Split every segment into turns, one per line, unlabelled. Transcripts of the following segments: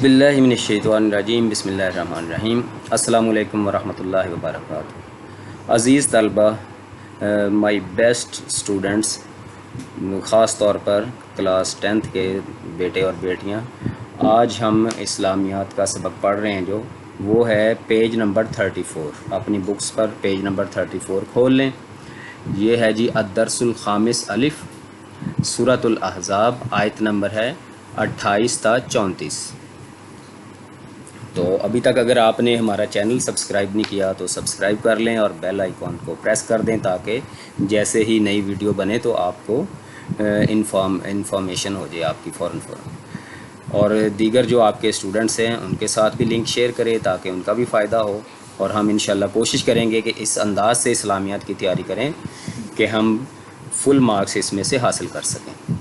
اعوذ باللہ من الشیطان الرجیم بسم اللہ الرحمن الرحیم۔ السلام علیکم ورحمۃ اللہ وبرکاتہ۔ عزیز طلبہ، مائی بیسٹ اسٹوڈنٹس، خاص طور پر کلاس 10th کے بیٹے اور بیٹیاں، آج ہم اسلامیات کا سبق پڑھ رہے ہیں جو وہ ہے پیج نمبر 34۔ اپنی بکس پر پیج نمبر 34 کھول لیں۔ یہ ہے جی الدرس الخامس الف، سورۃ الاحزاب، آیت نمبر ہے 28 تا 34۔ تو ابھی تک اگر آپ نے ہمارا چینل سبسکرائب نہیں کیا تو سبسکرائب کر لیں اور بیل آئیکن کو پریس کر دیں تاکہ جیسے ہی نئی ویڈیو بنے تو آپ کو انفارمیشن ہو جائے آپ کی فوراً۔ اور دیگر جو آپ کے اسٹوڈنٹس ہیں ان کے ساتھ بھی لنک شیئر کریں تاکہ ان کا بھی فائدہ ہو، اور ہم انشاءاللہ کوشش کریں گے کہ اس انداز سے اسلامیات کی تیاری کریں کہ ہم فل مارکس اس میں سے حاصل کر سکیں۔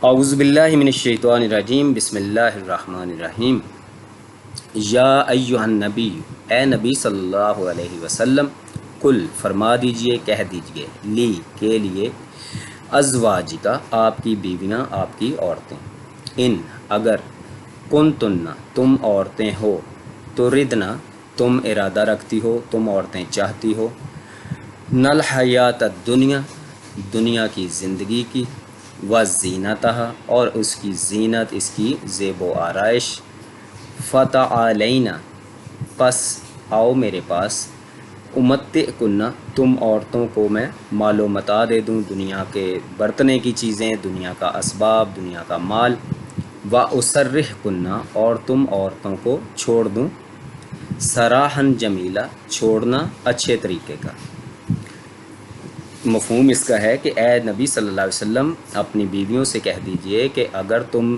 اعوذ باللہ من الشیطان الرجیم بسم اللہ الرحمن الرحیم۔ یا ایہا النبی، اے نبی صلی اللہ علیہ وسلم، کل فرما دیجئے، کہہ دیجئے، لی کے لیے، ازواجکا آپ کی بیویاں، آپ کی عورتیں، ان اگر کنتن تم عورتیں ہو، تو ردنا تم ارادہ رکھتی ہو، تم عورتیں چاہتی ہو، نل حیات الدنیا دنیا کی زندگی کی، وزینتہا اور اس کی زینت، اس کی زیب و آرائش، فتعالینا پس آؤ میرے پاس، امتعکن تم عورتوں کو میں مال و متاع دے دوں، دنیا کے برتنے کی چیزیں، دنیا کا اسباب، دنیا کا مال، واسرحکن اور تم عورتوں کو چھوڑ دوں، سراحن جمیلا چھوڑنا اچھے طریقے کا۔ مفہوم اس کا ہے کہ اے نبی صلی اللہ علیہ وسلم اپنی بیویوں سے کہہ دیجئے کہ اگر تم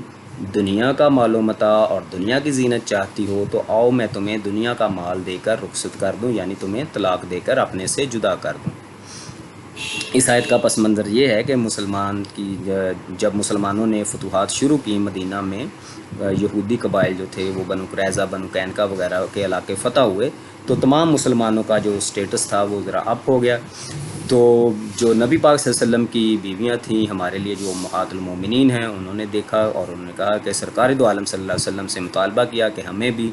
دنیا کا مال و متاع اور دنیا کی زینت چاہتی ہو تو آؤ میں تمہیں دنیا کا مال دے کر رخصت کر دوں، یعنی تمہیں طلاق دے کر اپنے سے جدا کر دوں۔ اس آیت کا پس منظر یہ ہے کہ جب مسلمانوں نے فتوحات شروع کی مدینہ میں، یہودی قبائل جو تھے وہ بنو قریظہ، بنو قینقاع وغیرہ کے علاقے فتح ہوئے، تو تمام مسلمانوں کا جو سٹیٹس تھا وہ ذرا اپ ہو گیا۔ تو جو نبی پاک صلی اللہ علیہ وسلم کی بیویاں تھیں، ہمارے لیے جو امہات المومنین ہیں، انہوں نے دیکھا اور انہوں نے کہا کہ سرکار دو عالم صلی اللہ علیہ وسلم سے مطالبہ کیا کہ ہمیں بھی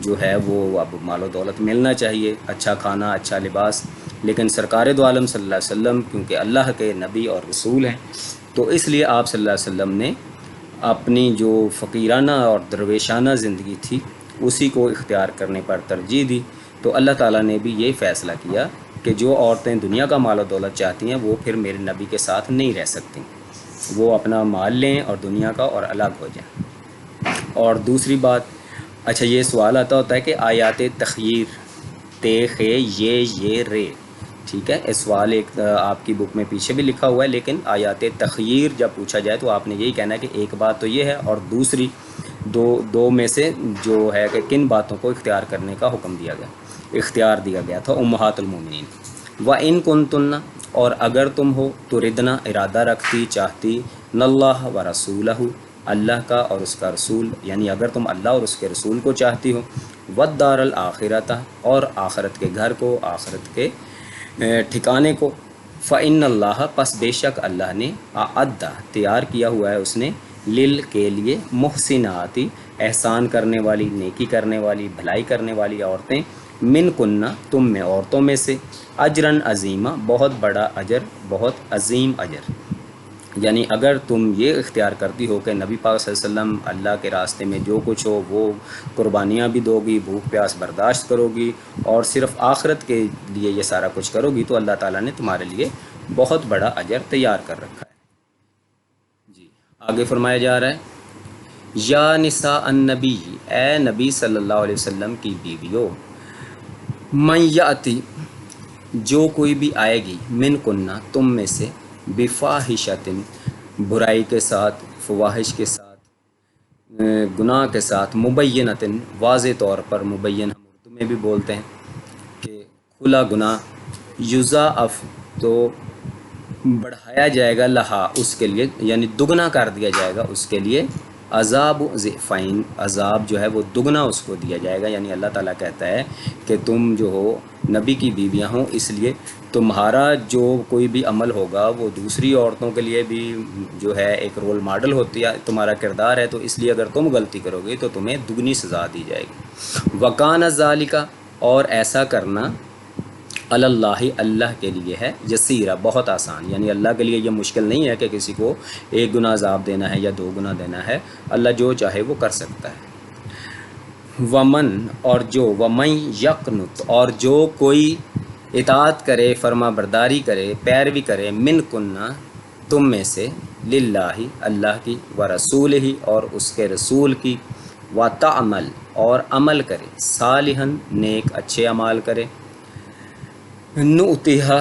جو ہے وہ اب مال و دولت ملنا چاہیے، اچھا کھانا، اچھا لباس۔ لیکن سرکار دو عالم صلی اللہ علیہ وسلم کیونکہ اللہ کے نبی اور رسول ہیں، تو اس لیے آپ صلی اللہ علیہ وسلم نے اپنی جو فقیرانہ اور درویشانہ زندگی تھی اسی کو اختیار کرنے پر ترجیح دی۔ تو اللہ تعالیٰ نے بھی یہ فیصلہ کیا کہ جو عورتیں دنیا کا مال و دولت چاہتی ہیں وہ پھر میرے نبی کے ساتھ نہیں رہ سکتی، وہ اپنا مال لیں اور دنیا کا اور الگ ہو جائیں۔ اور دوسری بات، اچھا یہ سوال آتا ہوتا ہے کہ آیات تخییر، تے خے یہ رے، ٹھیک ہے، اس سوال ایک آپ کی بک میں پیچھے بھی لکھا ہوا ہے، لیکن آیات تخییر جب پوچھا جائے تو آپ نے یہی کہنا ہے کہ ایک بات تو یہ ہے اور دوسری دو میں سے جو ہے کہ کن باتوں کو اختیار کرنے کا حکم دیا گیا، اختیار دیا گیا تھا امہات المومنین۔ وَإِن كُنتُنَّ اور اگر تم ہو، تو ردنا ارادہ رکھتی، چاہتی، نَاللَّهَ وَرَسُولَهُ اللہ کا اور اس کا رسول، یعنی اگر تم اللہ اور اس کے رسول کو چاہتی ہو، وَالدَّارَ الْآخِرَةَ اور آخرت کے گھر کو، آخرت کے ٹھکانے کو، فَإِنَّ اللَّهَ پس بے شک اللہ نے، اعد تیار کیا ہوا ہے اس نے، لل کے لیے، محسناتی احسان کرنے والی، نیکی کرنے والی، بھلائی کرنے والی عورتیں، من کنہ تم میں عورتوں میں سے، اجرن عظیمہ بہت بڑا اجر، بہت عظیم اجر۔ یعنی اگر تم یہ اختیار کرتی ہو کہ نبی پاک صلی اللہ علیہ وسلم اللہ کے راستے میں جو کچھ ہو وہ قربانیاں بھی دو گی، بھوک پیاس برداشت کرو گی اور صرف آخرت کے لیے یہ سارا کچھ کرو گی، تو اللہ تعالیٰ نے تمہارے لیے بہت بڑا اجر تیار کر رکھا ہے۔ جی آگے فرمایا جا رہا ہے، یا نساء النبی، اے نبی صلی اللہ علیہ وسلم کی بیویو، من یاتی جو کوئی بھی آئے گی، من کنہ تم میں سے، بفاحشۃ برائی کے ساتھ، فواحش کے ساتھ، گناہ کے ساتھ، مبینۃ واضح طور پر، مبین ہم اردو میں بھی بولتے ہیں کہ کھلا گناہ، یضاعف تو بڑھایا جائے گا، لہا اس کے لیے، یعنی دگنا کر دیا جائے گا اس کے لیے، عذاب ضعفین، عذاب جو ہے وہ دگنا اس کو دیا جائے گا. یعنی اللہ تعالیٰ کہتا ہے کہ تم جو ہو نبی کی بیویاں ہوں، اس لیے تمہارا جو کوئی بھی عمل ہوگا وہ دوسری عورتوں کے لیے بھی جو ہے ایک رول ماڈل ہوتی ہے تمہارا کردار ہے، تو اس لیے اگر تم غلطی کرو گے تو تمہیں دگنی سزا دی جائے گی. وکان ذالک، اور ایسا کرنا اللہ اللہ کے لیے ہے یسیرا، بہت آسان. یعنی اللہ کے لیے یہ مشکل نہیں ہے کہ کسی کو ایک گنا عذاب دینا ہے یا 2 گنا دینا ہے. اللہ جو چاہے وہ کر سکتا ہے. ومن، اور جو، ومن یقنت، اور جو کوئی اطاعت کرے، فرما برداری کرے، پیروی کرے، من کننا، تم میں سے، للہ، اللہ کی، و رسول ہی، اور اس کے رسول کی، و تعمل، اور عمل کرے، صالحاً، نیک اچھے اعمال کرے، نؤتیہا،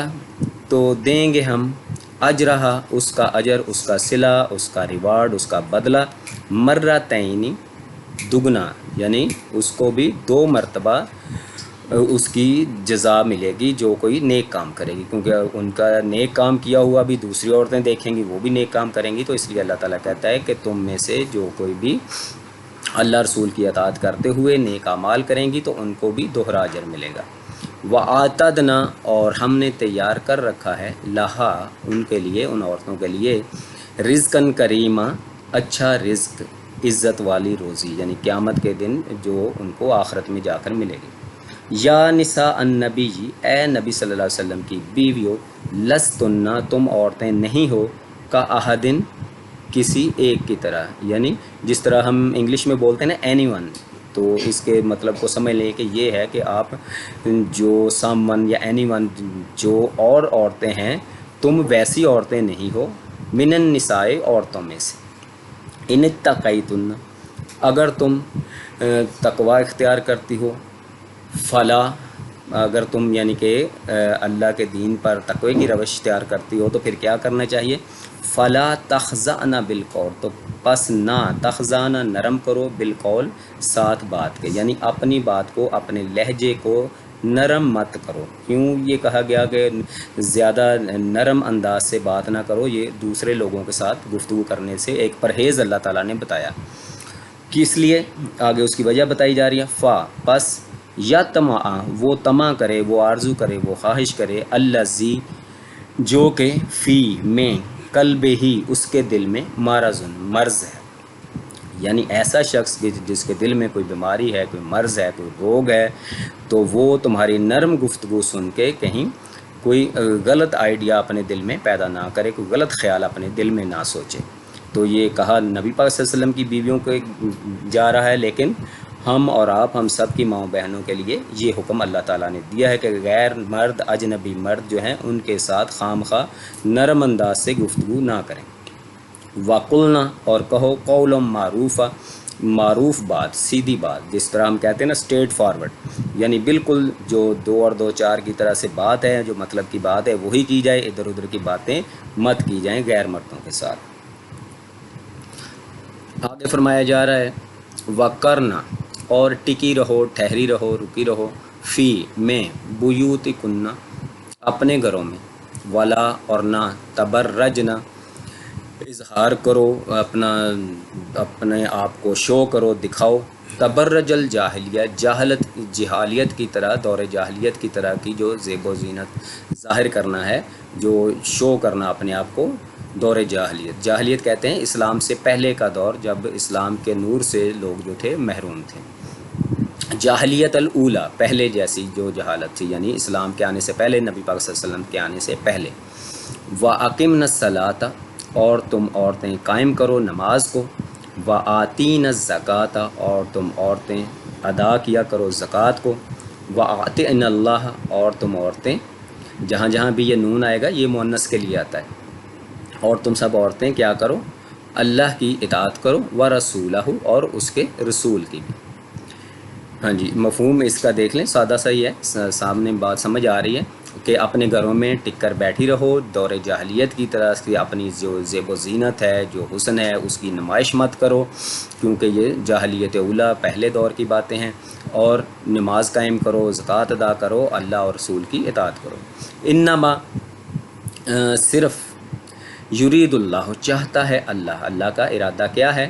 تو دیں گے ہم، اجرہا، اس کا اجر، اس کا صلہ، اس کا ریوارڈ، اس کا بدلہ، مرتین، دگنا. یعنی اس کو بھی 2 مرتبہ اس کی جزا ملے گی جو کوئی نیک کام کرے گی، کیونکہ ان کا نیک کام کیا ہوا بھی دوسری عورتیں دیکھیں گی، وہ بھی نیک کام کریں گی. تو اس لیے اللہ تعالیٰ کہتا ہے کہ تم میں سے جو کوئی بھی اللہ رسول کی اطاعت کرتے ہوئے نیک اعمال کریں گی تو ان کو بھی دوہرا اجر ملے گا. وَآتَدْنَا، اور ہم نے تیار کر رکھا ہے، لہا، ان کے لیے، ان عورتوں کے لیے، رزقاً کریمہ، اچھا رزق، عزت والی روزی، یعنی قیامت کے دن جو ان کو آخرت میں جا کر ملے گی. یا نساء النبی، اے نبی صلی اللہ علیہ وسلم کی بیویو، لستن، تم عورتیں نہیں ہو، کا احدن، کسی ایک کی طرح. یعنی جس طرح ہم انگلش میں بولتے ہیں نا اینی ون، تو اس کے مطلب کو سمجھ لیں کہ یہ ہے کہ آپ جو سم ون یا اینی ون جو اور عورتیں ہیں، تم ویسی عورتیں نہیں ہو، من النساء، عورتوں میں سے، ان اتقیتن، اگر تم تقوی اختیار کرتی ہو، فلا، اگر تم یعنی کہ اللہ کے دین پر تقوی کی روش اختیار کرتی ہو تو پھر کیا کرنا چاہیے؟ فلا تخضعن بالقول، تو پس نہ، تخضعن، نرم کرو، بالقول، ساتھ بات کے. یعنی اپنی بات کو، اپنے لہجے کو نرم مت کرو. کیوں یہ کہا گیا کہ زیادہ نرم انداز سے بات نہ کرو؟ یہ دوسرے لوگوں کے ساتھ گفتگو کرنے سے ایک پرہیز اللہ تعالیٰ نے بتایا. کس لیے؟ آگے اس کی وجہ بتائی جا رہی ہے. پس یا وہ طمع کرے، وہ آرزو کرے، وہ خواہش کرے، الذی، جو کہ، فی، میں، قلب ہی، اس کے دل میں، مرض ہے. یعنی ایسا شخص جس کے دل میں کوئی بیماری ہے، کوئی مرض ہے، کوئی روگ ہے، تو وہ تمہاری نرم گفتگو سن کے کہیں کوئی غلط آئیڈیا اپنے دل میں پیدا نہ کرے، کوئی غلط خیال اپنے دل میں نہ سوچے. تو یہ کہا نبی پاک صلی اللہ علیہ وسلم کی بیویوں کو جا رہا ہے، لیکن ہم اور آپ، ہم سب کی ماؤں بہنوں کے لیے یہ حکم اللہ تعالیٰ نے دیا ہے کہ غیر مرد، اجنبی مرد جو ہیں ان کے ساتھ خام خواہ نرم انداز سے گفتگو نہ کریں. وَقُلْنَا، اور کہو، قَوْلًا مَعْرُوفًا، معروف بات، سیدھی بات، جس طرح ہم کہتے ہیں نا اسٹریٹ فارورڈ، یعنی بالکل جو 2 اور 2 4 کی طرح سے بات ہے، جو مطلب کی بات ہے وہی کی جائے، ادھر ادھر کی باتیں مت کی جائیں غیر مردوں کے ساتھ. آگے فرمایا جا رہا ہے، وَقَرْنَا، اور ٹکی رہو، ٹھہری رہو، رکی رہو، فی، میں، بیوتکن، اپنے گھروں میں، ولا، اور نہ، تبرجنا، اظہار کرو، اپنے آپ کو شو کرو، دکھاؤ، تبرج الجاہلیہ، جہالیت کی طرح، دور جاہلیت کی طرح کی جو زیب و زینت ظاہر کرنا ہے، جو شو کرنا اپنے آپ کو، دور جاہلیت. جاہلیت کہتے ہیں اسلام سے پہلے کا دور، جب اسلام کے نور سے لوگ جو تھے محروم تھے. جاہلیت الاولی، پہلے جیسی جو جہالت تھی، یعنی اسلام کے آنے سے پہلے، نبی پاک صلی اللہ علیہ وسلم کے آنے سے پہلے. وَأَقِمْنَ الصَّلَاةَ، اور تم عورتیں قائم کرو نماز کو، وَآتِينَ الزَّكَاةَ، اور تم عورتیں ادا کیا کرو زکوٰۃ کو، وَأَطِعْنَ اللَّهَ، اور تم عورتیں، جہاں جہاں بھی یہ نون آئے گا یہ مؤنث کے لیے آتا ہے، اور تم سب عورتیں کیا کرو؟ اللہ کی اطاعت کرو، وَرَسُولَهُ، اور اس کے رسول کی بھی. ہاں جی، مفہوم اس کا دیکھ لیں، سادہ صحیح ہے، سامنے بات سمجھ آ رہی ہے کہ اپنے گھروں میں ٹک کر بیٹھی رہو، دور جاہلیت کی طرح سے اپنی جو زیب و زینت ہے، جو حسن ہے، اس کی نمائش مت کرو، کیونکہ یہ جاہلیت اولیٰ، پہلے دور کی باتیں ہیں. اور نماز قائم کرو، زکوٰۃ ادا کرو، اللہ اور رسول کی اطاعت کرو. انما، صرف، یرید اللہ، چاہتا ہے اللہ، اللہ کا ارادہ کیا ہے؟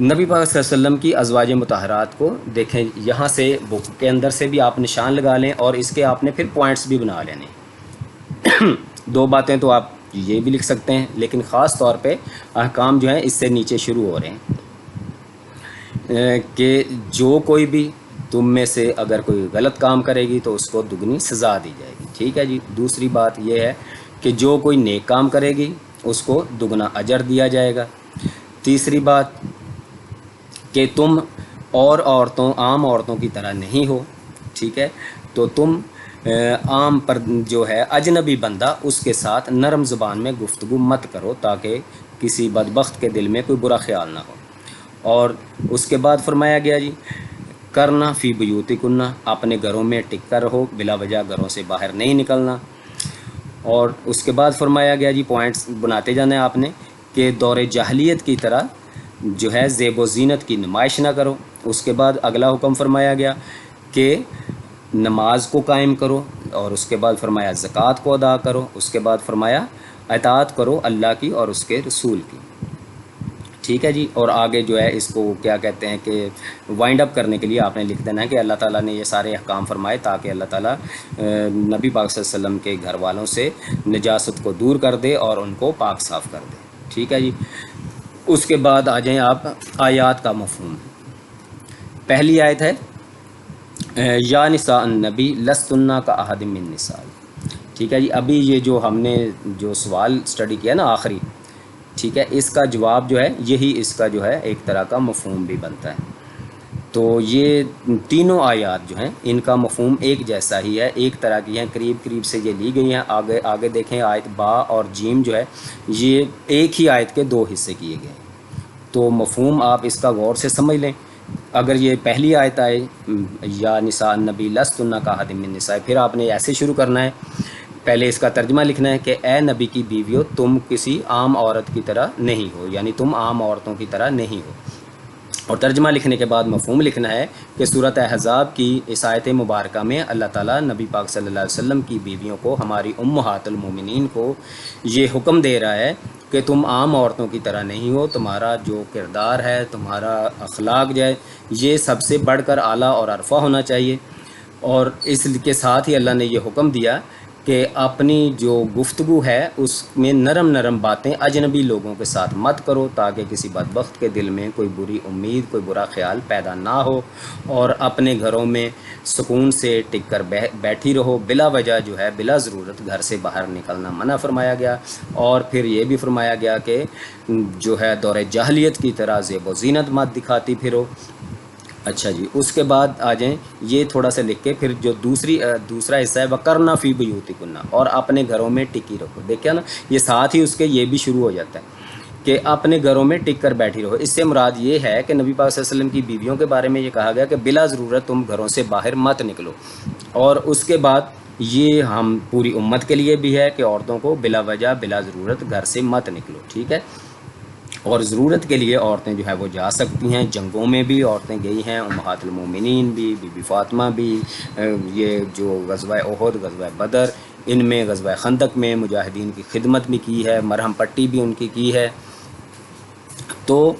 نبی پاک صلی اللہ علیہ وسلم کی ازواج مطہرات کو دیکھیں، یہاں سے بک کے اندر سے بھی آپ نشان لگا لیں اور اس کے آپ نے پھر پوائنٹس بھی بنا لینے. دو باتیں تو آپ یہ بھی لکھ سکتے ہیں، لیکن خاص طور پہ احکام جو ہیں اس سے نیچے شروع ہو رہے ہیں کہ جو کوئی بھی تم میں سے اگر کوئی غلط کام کرے گی تو اس کو دگنی سزا دی جائے گی. ٹھیک ہے جی. دوسری بات یہ ہے کہ جو کوئی نیک کام کرے گی اس کو دگنا اجر دیا جائے گا. تیسری بات کہ تم اور عام عورتوں کی طرح نہیں ہو. ٹھیک ہے. تو تم عام پر جو ہے اجنبی بندہ اس کے ساتھ نرم زبان میں گفتگو مت کرو تاکہ کسی بدبخت کے دل میں کوئی برا خیال نہ ہو. اور اس کے بعد فرمایا گیا جی کرنا فی بیوتکن، اپنے گھروں میں ٹک کر رہو، بلا وجہ گھروں سے باہر نہیں نکلنا. اور اس کے بعد فرمایا گیا جی پوائنٹس بناتے جانا ہے آپ نے کہ دور جاہلیت کی طرح جو ہے زیب و زینت کی نمائش نہ کرو. اس کے بعد اگلا حکم فرمایا گیا کہ نماز کو قائم کرو، اور اس کے بعد فرمایا زکوٰۃ کو ادا کرو. اس کے بعد فرمایا اطاعت کرو اللہ کی اور اس کے رسول کی. ٹھیک ہے جی. اور آگے جو ہے اس کو کیا کہتے ہیں کہ وائنڈ اپ کرنے کے لیے آپ نے لکھ دینا ہے کہ اللہ تعالیٰ نے یہ سارے احکام فرمائے تاکہ اللہ تعالیٰ نبی پاک صلی اللہ علیہ وسلم کے گھر والوں سے نجاست کو دور کر دے اور ان کو پاک صاف کر دے. ٹھیک ہے جی. اس کے بعد آ جائیں آپ آیات کا مفہوم. پہلی آیت ہے یا نساء النبی لستن کا احد من النساء. ٹھیک ہے جی. ابھی یہ جو ہم نے جو سوال اسٹڈی کیا نا آخری، ٹھیک ہے، اس کا جواب جو ہے یہی اس کا جو ہے ایک طرح کا مفہوم بھی بنتا ہے. تو یہ تینوں آیات جو ہیں ان کا مفہوم ایک جیسا ہی ہے، ایک طرح کی ہیں، قریب سے یہ لی گئی ہیں. آگے دیکھیں آیت با اور جیم جو ہے یہ ایک ہی آیت کے دو حصے کیے گئے ہیں. تو مفہوم آپ اس کا غور سے سمجھ لیں. اگر یہ پہلی آیت آئے یا نساء النبی لستن کا احد من النساء، پھر آپ نے ایسے شروع کرنا ہے، پہلے اس کا ترجمہ لکھنا ہے کہ اے نبی کی بیویوں تم کسی عام عورت کی طرح نہیں ہو، یعنی تم عام عورتوں کی طرح نہیں ہو. اور ترجمہ لکھنے کے بعد مفہوم لکھنا ہے کہ سورۃ احزاب کی اس آیت مبارکہ میں اللہ تعالیٰ نبی پاک صلی اللہ علیہ وسلم کی بیویوں کو، ہماری امہات المومنین کو یہ حکم دے رہا ہے کہ تم عام عورتوں کی طرح نہیں ہو. تمہارا جو کردار ہے، تمہارا اخلاق جو ہے یہ سب سے بڑھ کر اعلیٰ اور عرفہ ہونا چاہیے. اور اس کے ساتھ ہی اللہ نے یہ حکم دیا کہ اپنی جو گفتگو ہے اس میں نرم باتیں اجنبی لوگوں کے ساتھ مت کرو تاکہ کسی بدبخت کے دل میں کوئی بری امید، کوئی برا خیال پیدا نہ ہو. اور اپنے گھروں میں سکون سے ٹک کر بیٹھی رہو، بلا وجہ جو ہے بلا ضرورت گھر سے باہر نکلنا منع فرمایا گیا. اور پھر یہ بھی فرمایا گیا کہ جو ہے دور جاہلیت کی طرح زیب و زینت مت دکھاتی پھرو. اچھا جی. اس کے بعد آ جائیں یہ تھوڑا سا لکھ کے پھر جو دوسرا حصہ ہے وَقَرْنَ فِي بُيُوتِكُنَّ، اور اپنے گھروں میں ٹکی رکھو. دیکھیں نا یہ ساتھ ہی اس کے یہ بھی شروع ہو جاتا ہے کہ اپنے گھروں میں ٹک کر بیٹھی رہو. اس سے مراد یہ ہے کہ نبی پاک صلی اللہ علیہ وسلم کی بیویوں کے بارے میں یہ کہا گیا کہ بلا ضرورت تم گھروں سے باہر مت نکلو. اور اس کے بعد یہ ہم پوری امت کے لیے بھی ہے کہ عورتوں کو بلا وجہ بلا ضرورت گھر سے مت نکلو. ٹھیک ہے. اور ضرورت کے لیے عورتیں جو ہے وہ جا سکتی ہیں. جنگوں میں بھی عورتیں گئی ہیں، امہات المومنین بھی، بی بی فاطمہ بھی، یہ جو غزوہ احد، غزوہ بدر، ان میں غزوہ خندق میں مجاہدین کی خدمت بھی کی ہے، مرہم پٹی بھی ان کی ہے. تو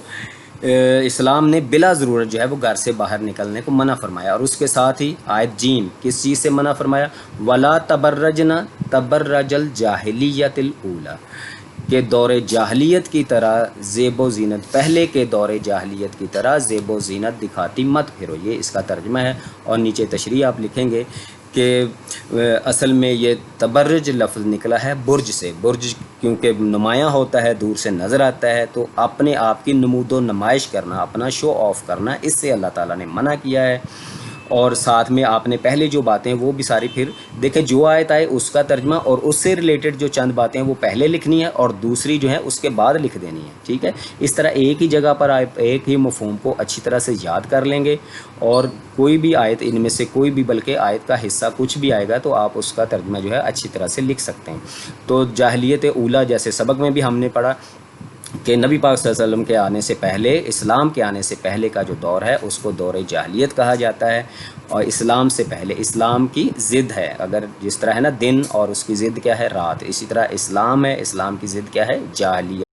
اسلام نے بلا ضرورت جو ہے وہ گھر سے باہر نکلنے کو منع فرمایا. اور اس کے ساتھ ہی آیت جیم کس چیز سے منع فرمایا؟ وَلَا تَبَرَّجْنَ تَبَرَّجَ الْجَاهِلِيَّةِ الْأُولَى، کہ دور جاہلیت کی طرح زیب و زینت، پہلے کے دور جاہلیت کی طرح زیب و زینت دکھاتی مت پھرو. یہ اس کا ترجمہ ہے. اور نیچے تشریح آپ لکھیں گے کہ اصل میں یہ تبرج لفظ نکلا ہے برج سے. برج کیونکہ نمایاں ہوتا ہے، دور سے نظر آتا ہے، تو اپنے آپ کی نمود و نمائش کرنا، اپنا شو آف کرنا، اس سے اللہ تعالیٰ نے منع کیا ہے. اور ساتھ میں آپ نے پہلے جو باتیں وہ بھی ساری پھر دیکھیں، جو آیت آئے اس کا ترجمہ اور اس سے ریلیٹڈ جو چند باتیں وہ پہلے لکھنی ہے اور دوسری جو ہے اس کے بعد لکھ دینی ہے. ٹھیک ہے. اس طرح ایک ہی جگہ پر آپ ایک ہی مفہوم کو اچھی طرح سے یاد کر لیں گے، اور کوئی بھی آیت ان میں سے کوئی بھی بلکہ آیت کا حصہ کچھ بھی آئے گا تو آپ اس کا ترجمہ جو ہے اچھی طرح سے لکھ سکتے ہیں. تو جاہلیت اولیٰ جیسے سبق میں بھی ہم نے پڑھا کہ نبی پاک صلی اللہ علیہ وسلم کے آنے سے پہلے، اسلام کے آنے سے پہلے کا جو دور ہے اس کو دور جاہلیت کہا جاتا ہے. اور اسلام سے پہلے اسلام کی ضد ہے، اگر جس طرح ہے نا دن اور اس کی ضد کیا ہے رات، اسی طرح اسلام ہے، اسلام کی ضد کیا ہے جاہلیت.